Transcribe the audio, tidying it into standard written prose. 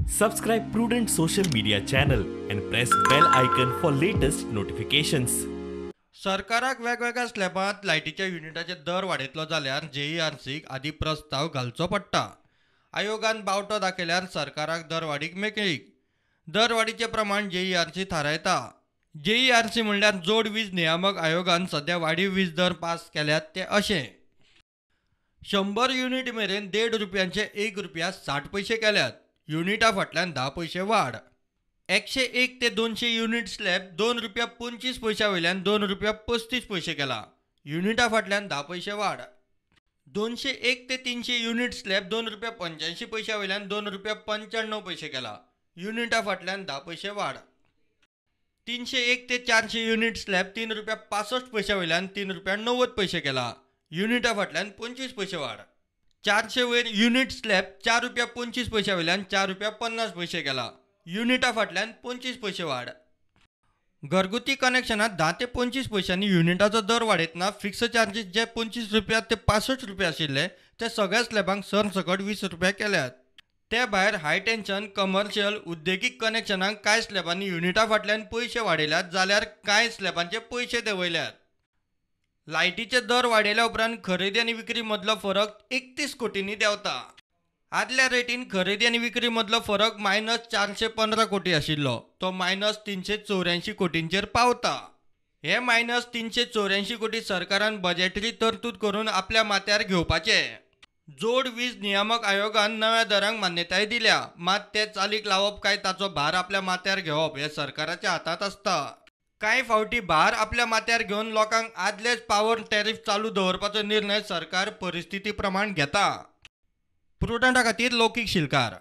Subscribe Prudent social media channel and press bell icon for latest notifications. सरकाराक वेगवेगळ्या स्लॅबांत लायटीच्या युनिटाचे दर वाडयतलो जाल्यार जेईआरसीक आदी प्रस्ताव घालचो पडटा. आयोगान बावटो दाखयल्यार सरकाराक दरवाडीक मेकळीक. दरवाडीचे प्रमाण जेईआरसी थारायता. जेईआरसी म्हणल्यार जोड वीज नियामक आयोगान सध्या वाडीव वीज दर पास केल्यात ते अशे. 100 युनिट मेरेन ₹1.5 ₹1.60 केल्यात. युनिटा फाटल्यान 10 पैसे वाड. 101 ते 200 युनिट स्लॅब ₹2.25 वयल्यान ₹2.35 केला. युनिटा फाटल्यान 10 पैसे वाड. 201 ते 300 युनिट स्लॅब ₹2.85 वयल्यान ₹2.95 केला. युनिटा फाटल्यान 10 पैसे वाड. 301 ते 400 युनिट स्लॅब ₹3.65 वयल्यान ₹3.90 केला. युनिटा फाटल्यान 25 पैसे वाड. 400 वयर युनिट स्लॅब ₹4.25 वयल्यान ₹4.50 केला. युनिटा फाटल्यान 25 पैसे वाड. घरगुती कनेक्शनात 10 ते 25 पैशांनी युनिटाचो दर वाडयतना फिक्स चार्जीस जे ₹25 ते ₹65 आशिल्ले ते सगळ्या स्लॅबांक सरसकट ₹20 केल्यात. ते भायर हाय टेन्शन कमर्शियल उद्देगीक कनेक्शनांक कांय स्लॅबांनी युनिटा फाटल्यान पयशे वाडयल्यात जाल्यार कांय स्लॅबांचे पयशे देंवयल्यात. लायटीचे दर वाडयल्या उपरांत खरेदी आनी विक्री मदलो फरक 31 कोटींनी देंवता. आदल्या रेटीन खरेदी आनी विक्री मदलो फरक -415 कोटी आशिल्लो तो -384 कोटींचेर पावता. हे -384 कोटी सरकारान बजेटरी तरतूद करून आपल्या माथ्यार घेवपाचे. जोड वीज नियामक आयोगान नव्या दरांक मान्यताय दिल्या, मात ते चालीक लावप काय ताचो भार आपल्या माथ्यार घेवप हे सरकाराच्या हातांत आसता. कांय फावटी भार आपल्या माथ्यार घेवन लोकांक आदलेच पावर टॅरिफ चालू दवरपाचो निर्णय सरकार परिस्थिती प्रमाण घेता. प्रुडंटा खातीर लौकीक शिलकार.